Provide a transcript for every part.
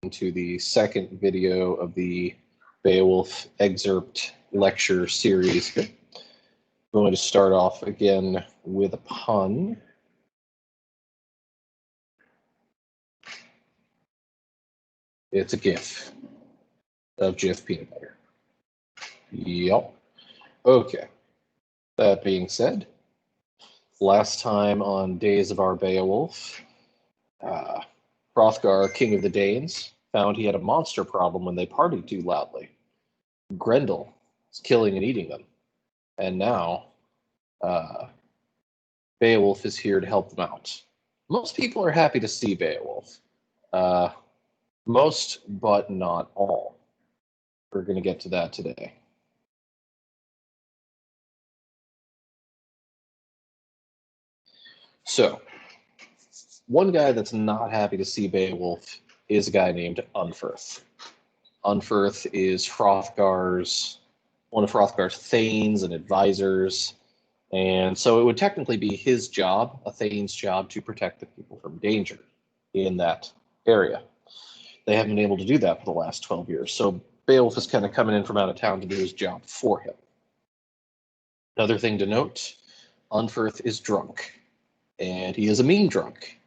to the second video of the Beowulf excerpt lecture series. I'm going to start off again with a pun. It's a GIF of Jif peanut butter. Yup. Okay. That being said, last time on Days of Our Beowulf, Hrothgar, king of the Danes, found he had a monster problem when they partied too loudly. Grendel is killing and eating them. And now Beowulf is here to help them out. Most people are happy to see Beowulf. Most, but not all. We're going to get to that today. So, one guy that's not happy to see Beowulf is a guy named Unferth. Unferth is one of Hrothgar's thanes and advisors, and so it would technically be his job, a thane's job, to protect the people from danger in that area. They haven't been able to do that for the last 12 years, so Beowulf is kind of coming in from out of town to do his job for him. Another thing to note, Unferth is drunk, and he is a mean drunk.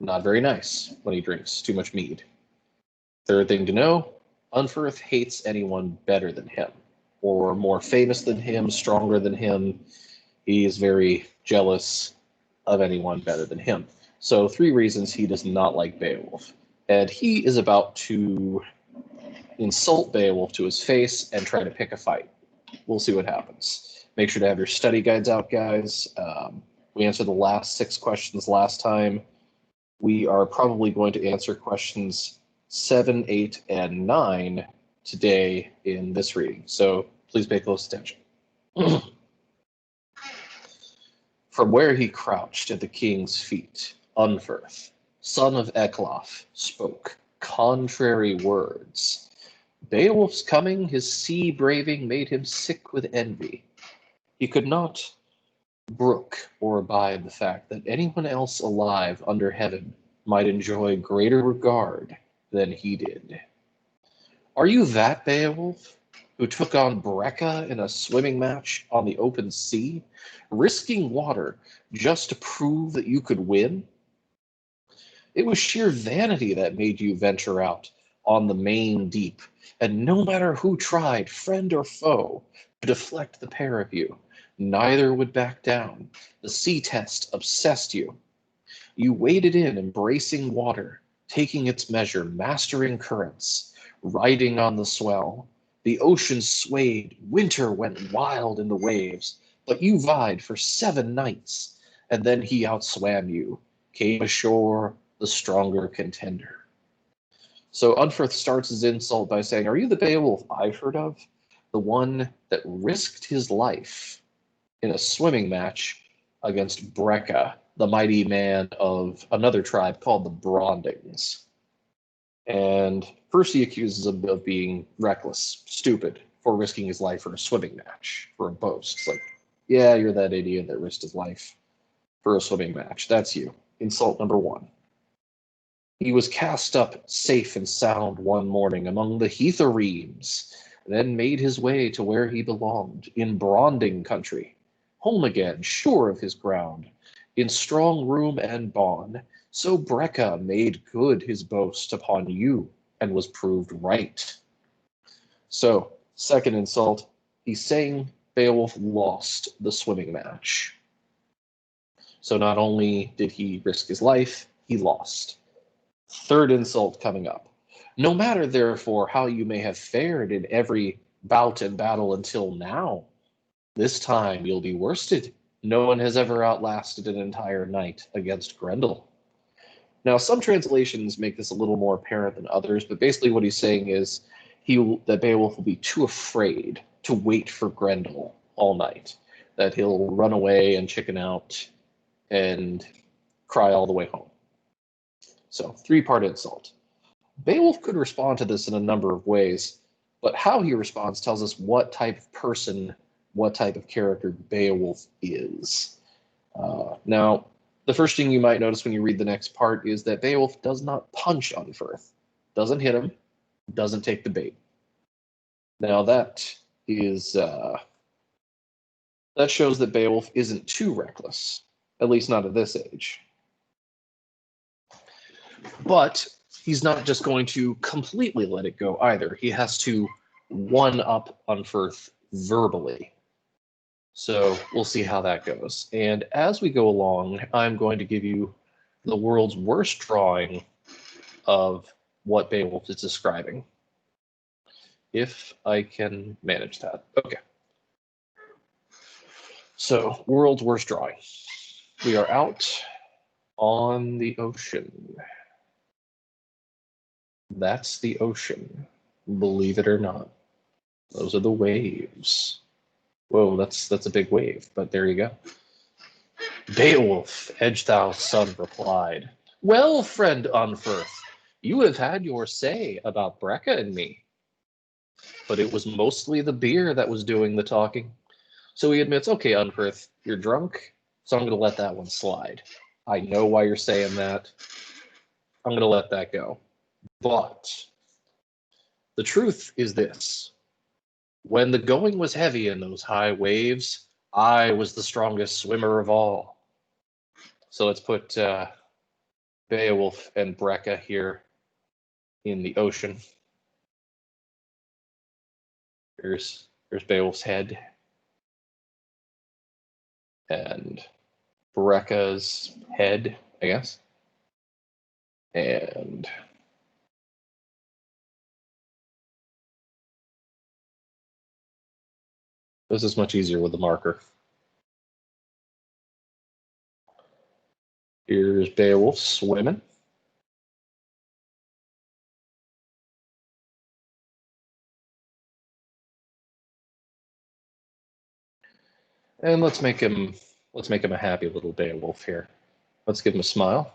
Not very nice when he drinks too much mead. Third thing to know, Unferth hates anyone better than him, or more famous than him, stronger than him. He is very jealous of anyone better than him. So 3 reasons he does not like Beowulf. And he is about to insult Beowulf to his face and try to pick a fight. We'll see what happens. Make sure to have your study guides out, guys. We answered the last 6 questions last time. We are probably going to answer questions 7, 8, and 9 today in this reading. So please pay close attention. From where he crouched at the king's feet, Unferth, son of Ecglaf, spoke contrary words. Beowulf's coming, his sea braving, made him sick with envy. He could not brook or abide the fact that anyone else alive under heaven might enjoy greater regard than he did. Are you that Beowulf, who took on Breca in a swimming match on the open sea, risking water just to prove that you could win? It was sheer vanity that made you venture out on the main deep, and no matter who tried, friend or foe, to deflect the pair of you, neither would back down. The sea test obsessed you. You waded in, embracing water, taking its measure, mastering currents, riding on the swell. The ocean swayed, winter went wild in the waves, but you vied for 7 nights, and then he outswam you, came ashore the stronger contender. So Unferth starts his insult by saying, are you the Beowulf I've heard of? The one that risked his life in a swimming match against Breca, the mighty man of another tribe called the Brondings. And first he accuses him of being reckless, stupid, for risking his life for a swimming match, for a boast. It's like, yeah, you're that idiot that risked his life for a swimming match. That's you. Insult number 1. He was cast up safe and sound one morning among the Heatheremes, then made his way to where he belonged, in Bronding country, home again, sure of his ground, in strong room and bawn. So Breca made good his boast upon you, and was proved right. So, second insult, he's saying Beowulf lost the swimming match. So not only did he risk his life, he lost. Third insult coming up. No matter, therefore, how you may have fared in every bout and battle until now, this time you'll be worsted. No one has ever outlasted an entire night against Grendel. Now, some translations make this a little more apparent than others, but basically what he's saying is that Beowulf will be too afraid to wait for Grendel all night, that he'll run away and chicken out and cry all the way home. So, 3-part insult. Beowulf could respond to this in a number of ways, but how he responds tells us what type of person, what type of character Beowulf is. Now, the first thing you might notice when you read the next part is that Beowulf does not punch Unferth. Doesn't hit him, doesn't take the bait. Now that is that shows that Beowulf isn't too reckless, at least not at this age. But he's not just going to completely let it go either. He has to one-up Unferth verbally. So we'll see how that goes. And as we go along, I'm going to give you the world's worst drawing of what Beowulf is describing, if I can manage that. Okay. So, world's worst drawing. We are out on the ocean. That's the ocean, believe it or not. Those are the waves. Whoa, that's a big wave, but there you go. Beowulf, Edgethow's son, replied, "Well, friend Unferth, you have had your say about Brecca and me. But it was mostly the beer that was doing the talking." So he admits, okay, Unferth, you're drunk, so I'm going to let that one slide. I know why you're saying that. I'm going to let that go. But the truth is this. When the going was heavy in those high waves, I was the strongest swimmer of all. So let's put Beowulf and Brecca here in the ocean. There's Beowulf's head. And Brecca's head, I guess. And this is much easier with the marker. Here's Beowulf swimming. And let's make him a happy little Beowulf here. Let's give him a smile.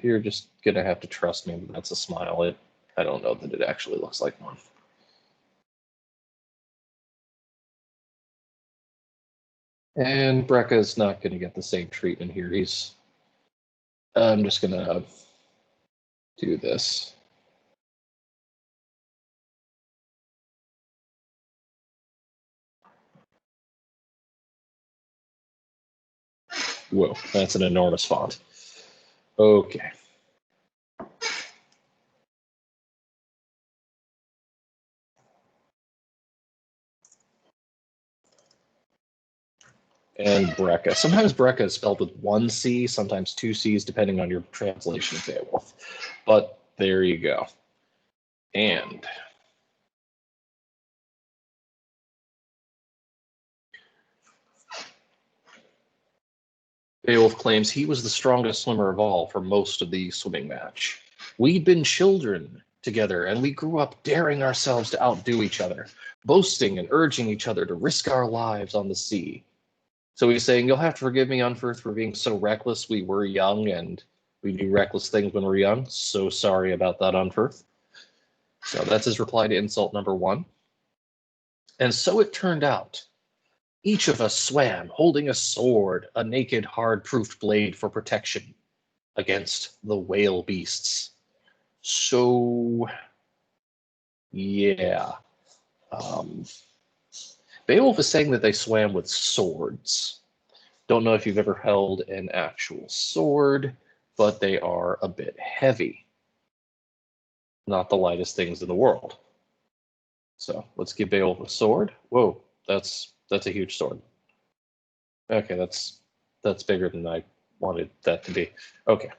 You're just gonna have to trust me that that's a smile. I don't know that it actually looks like one. And Brecca's not gonna get the same treatment here. I'm just gonna do this. Whoa, that's an enormous font. Okay. And Brecca. Sometimes Brecca is spelled with one C, sometimes two C's, depending on your translation of Beowulf. But there you go. And Beowulf claims he was the strongest swimmer of all for most of the swimming match. We'd been children together, and we grew up daring ourselves to outdo each other, boasting and urging each other to risk our lives on the sea. So he's saying, you'll have to forgive me, Unferth, for being so reckless. We were young, and we do reckless things when we're young. So sorry about that, Unferth. So that's his reply to insult number one. And so it turned out. Each of us swam, holding a sword, a naked, hard-proofed blade for protection against the whale beasts. So, yeah. Beowulf is saying that they swam with swords. Don't know if you've ever held an actual sword, but they are a bit heavy. Not the lightest things in the world. So let's give Beowulf a sword. Whoa, that's a huge sword. Okay, that's bigger than I wanted that to be. Okay.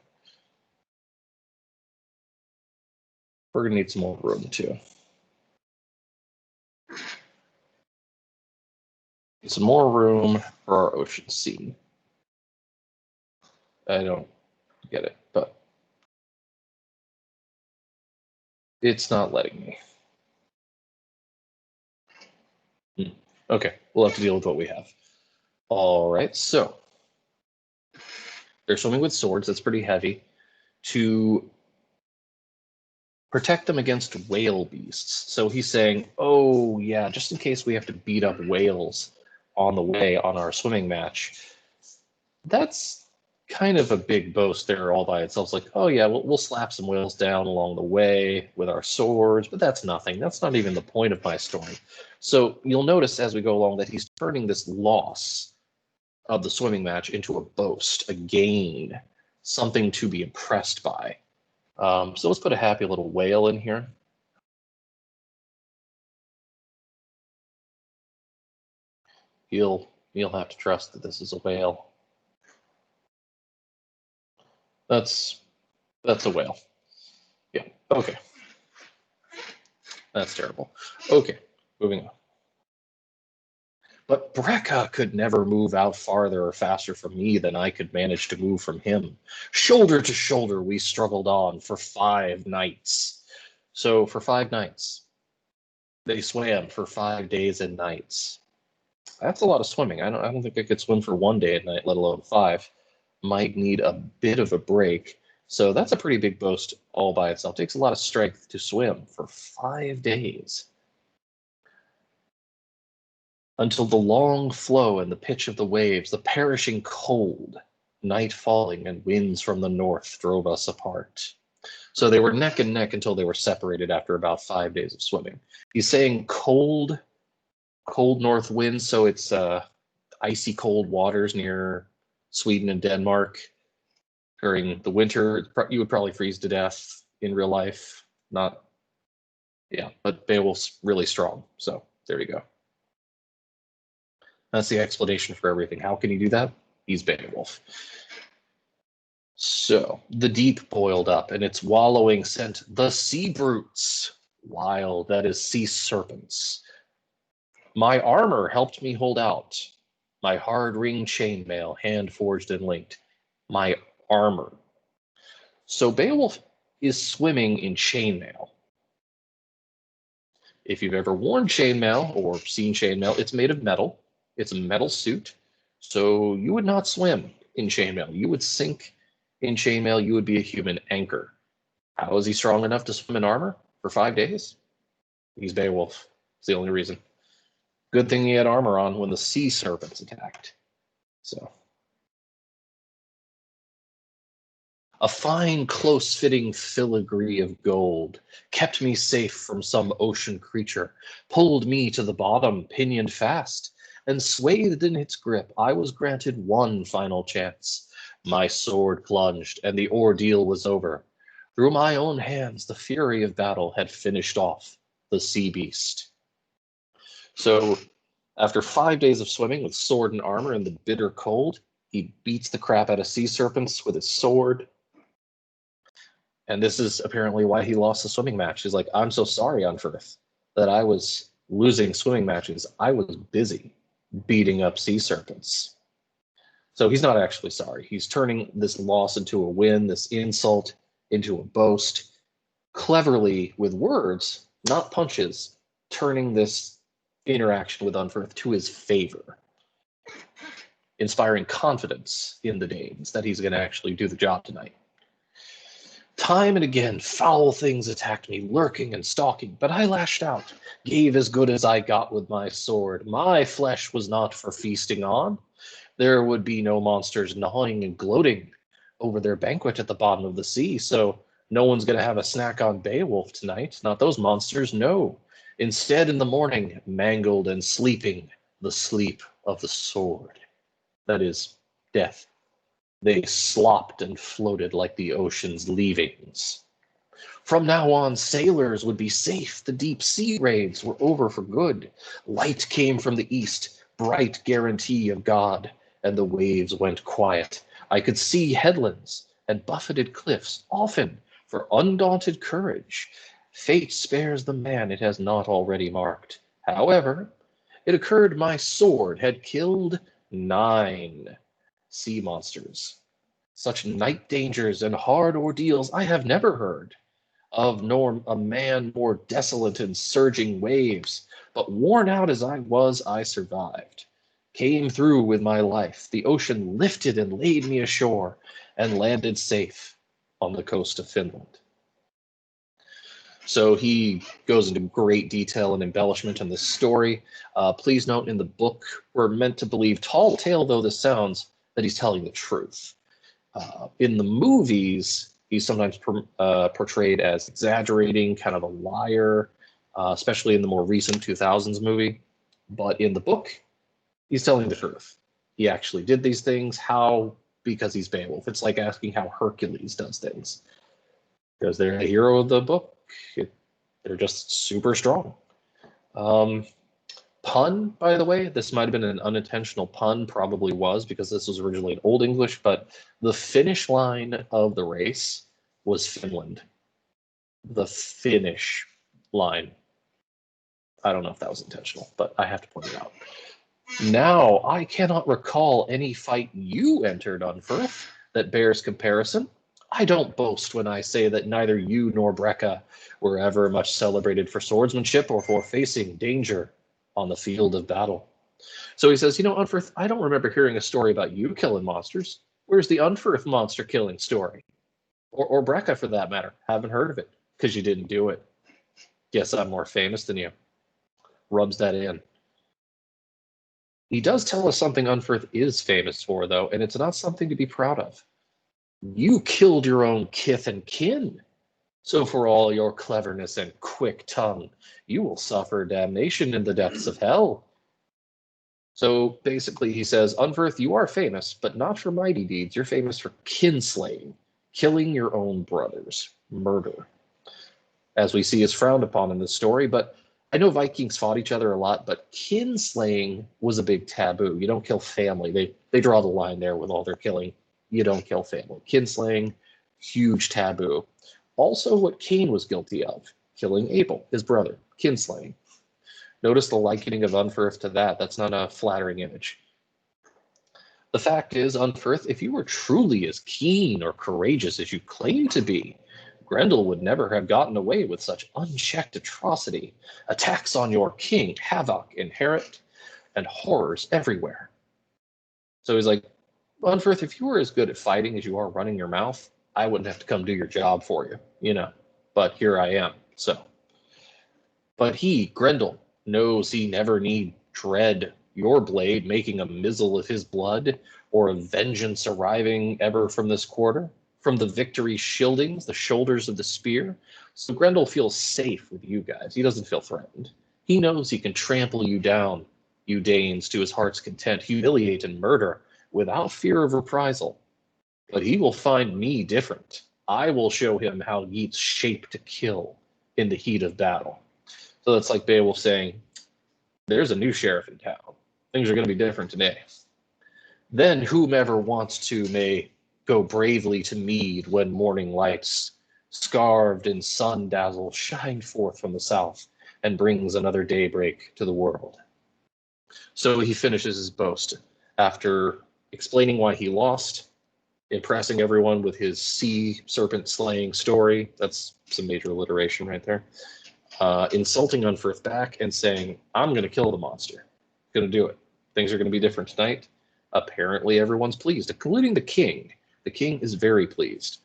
We're gonna need some more room too. Some more room for our ocean scene. I don't get it, but it's not letting me. Okay, we'll have to deal with what we have. All right, so they're swimming with swords. That's pretty heavy. To protect them against whale beasts. So he's saying, oh, yeah, just in case we have to beat up whales, on the way on our swimming match. That's kind of a big boast there all by itself. It's like, oh yeah, we'll slap some whales down along the way with our swords, but that's nothing. That's not even the point of my story. So you'll notice as we go along that he's turning this loss of the swimming match into a boast, a gain, something to be impressed by. So let's put a happy little whale in here. You'll have to trust that this is a whale. That's a whale. Yeah, okay. That's terrible. Okay, moving on. But Brekka could never move out farther or faster from me than I could manage to move from him. Shoulder to shoulder, we struggled on for 5 nights. So for 5 nights, they swam for 5 days and nights. That's a lot of swimming. I don't think I could swim for 1 day and night, let alone 5. Might need a bit of a break. So that's a pretty big boast all by itself. It takes a lot of strength to swim for 5 days. Until the long flow and the pitch of the waves, the perishing cold, night falling, and winds from the north drove us apart. So they were neck and neck until they were separated after about 5 days of swimming. He's saying cold north winds, so it's icy cold waters near Sweden and Denmark. During the winter, you would probably freeze to death in real life. Not, yeah, but Beowulf's really strong, so there you go. That's the explanation for everything. How can he do that? He's Beowulf. So the deep boiled up, and its wallowing sent the sea brutes wild, that is, sea serpents. My armor helped me hold out. My hard ring chainmail, hand forged and linked. My armor. So Beowulf is swimming in chainmail. If you've ever worn chainmail or seen chainmail, it's made of metal. It's a metal suit. So you would not swim in chainmail. You would sink in chainmail. You would be a human anchor. How is he strong enough to swim in armor for 5 days? He's Beowulf. It's the only reason. Good thing he had armor on when the sea serpents attacked. So. A fine, close-fitting filigree of gold kept me safe from some ocean creature, pulled me to the bottom, pinioned fast, and swathed in its grip, I was granted one final chance. My sword plunged, and the ordeal was over. Through my own hands, the fury of battle had finished off the sea beast. So, after 5 days of swimming with sword and armor in the bitter cold, he beats the crap out of sea serpents with his sword. And this is apparently why he lost the swimming match. He's like, I'm so sorry, Unferth, that I was losing swimming matches. I was busy beating up sea serpents. So he's not actually sorry. He's turning this loss into a win, this insult into a boast, cleverly with words, not punches, turning this interaction with Unferth to his favor, inspiring confidence in the Danes that he's going to actually do the job tonight. Time and again, foul things attacked me, lurking and stalking, but I lashed out, gave as good as I got with my sword. My flesh was not for feasting on. There would be no monsters gnawing and gloating over their banquet at the bottom of the sea, so no one's going to have a snack on Beowulf tonight. Not those monsters, no. Instead, in the morning, mangled and sleeping, the sleep of the sword. That is, death. They slopped and floated like the ocean's leavings. From now on, sailors would be safe. The deep sea raids were over for good. Light came from the east, bright guarantee of God, and the waves went quiet. I could see headlands and buffeted cliffs, often for undaunted courage. Fate spares the man it has not already marked. However, it occurred my sword had killed 9 sea monsters. Such night dangers and hard ordeals I have never heard of, nor a man more desolate in surging waves. But worn out as I was, I survived. Came through with my life. The ocean lifted and laid me ashore and landed safe on the coast of Finland. So he goes into great detail and embellishment in this story. Please note, in the book, we're meant to believe, tall tale though this sounds, that he's telling the truth. In the movies, he's sometimes portrayed as exaggerating, kind of a liar, especially in the more recent 2000s movie. But in the book, he's telling the truth. He actually did these things. How? Because he's Beowulf. It's like asking how Hercules does things. Because they're the hero of the book. They're just super strong. Pun, by the way, this might have been an unintentional pun, probably was, because this was originally in Old English, but the finish line of the race was Finland. The finish line. I don't know if that was intentional, but I have to point it out. Now, I cannot recall any fight you entered Unferth that bears comparison. I don't boast when I say that neither you nor Brecca were ever much celebrated for swordsmanship or for facing danger on the field of battle. So he says, Unferth, I don't remember hearing a story about you killing monsters. Where's the Unferth monster killing story? Or Brecca, for that matter. Haven't heard of it, because you didn't do it. Guess I'm more famous than you. Rubs that in. He does tell us something Unferth is famous for, though, and it's not something to be proud of. You killed your own kith and kin. So for all your cleverness and quick tongue, you will suffer damnation in the depths of hell. So basically he says, Unferth, you are famous, but not for mighty deeds. You're famous for kinslaying, killing your own brothers, murder. As we see is frowned upon in this story, but I know Vikings fought each other a lot, but kinslaying was a big taboo. You don't kill family. They draw the line there with all their killing. You don't kill family. Kinslaying, huge taboo. Also what Cain was guilty of, killing Abel, his brother, kinslaying. Notice the likening of Unferth to that. That's not a flattering image. The fact is, Unferth, if you were truly as keen or courageous as you claim to be, Grendel would never have gotten away with such unchecked atrocity. Attacks on your king, havoc inherit, and horrors everywhere. So he's like, Unferth, if you were as good at fighting as you are running your mouth, I wouldn't have to come do your job for you, But here I am, so. But he, Grendel, knows he never need dread your blade making a mizzle of his blood, or of vengeance arriving ever from this quarter, from the victory shieldings, the shoulders of the spear. So Grendel feels safe with you guys. He doesn't feel threatened. He knows he can trample you down, you Danes, to his heart's content, humiliate and murder without fear of reprisal. But he will find me different. I will show him how Geat's shape to kill in the heat of battle. So that's like Beowulf saying, there's a new sheriff in town. Things are going to be different today. Then whomever wants to may go bravely to mead when morning lights, scarved in sun dazzle, shine forth from the south and brings another daybreak to the world. So he finishes his boast after explaining why he lost, impressing everyone with his sea serpent slaying story. That's some major alliteration right there. Insulting Unferth back and saying, I'm going to kill the monster. Going to do it. Things are going to be different tonight. Apparently everyone's pleased, including the king. The king is very pleased.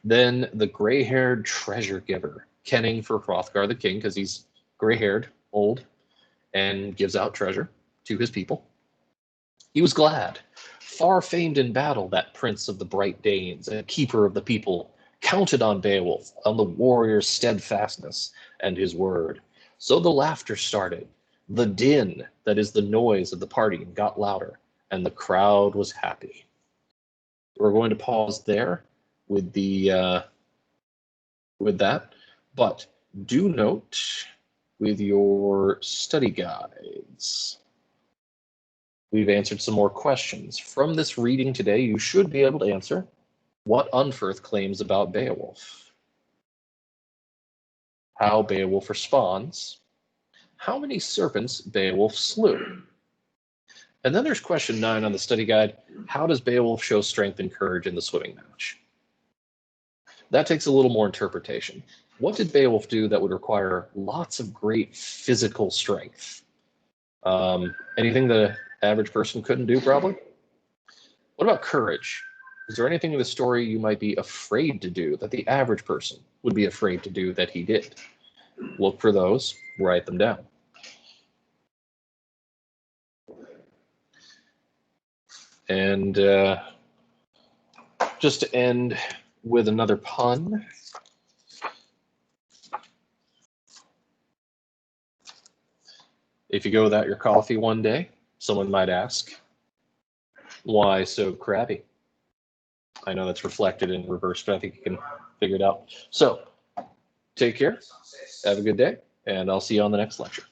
Then the gray-haired treasure giver, kenning for Hrothgar the king, because he's gray-haired, old, and gives out treasure to his people. He was glad. Far famed in battle, that prince of the bright Danes and keeper of the people, counted on Beowulf, on the warrior's steadfastness and his word. So the laughter started. The din, that is the noise of the party, got louder, and the crowd was happy. We're going to pause there with that, but do note with your study guides, we've answered some more questions. From this reading today, you should be able to answer what Unferth claims about Beowulf, how Beowulf responds, how many serpents Beowulf slew. And then there's question 9 on the study guide. How does Beowulf show strength and courage in the swimming match? That takes a little more interpretation. What did Beowulf do that would require lots of great physical strength? Anything the average person couldn't do, probably? What about courage? Is there anything in the story you might be afraid to do that the average person would be afraid to do that he did? Look for those, write them down. And just to end with another pun, if you go without your coffee one day, someone might ask, why so crabby? I know that's reflected in reverse, but I think you can figure it out. So take care, have a good day, and I'll see you on the next lecture.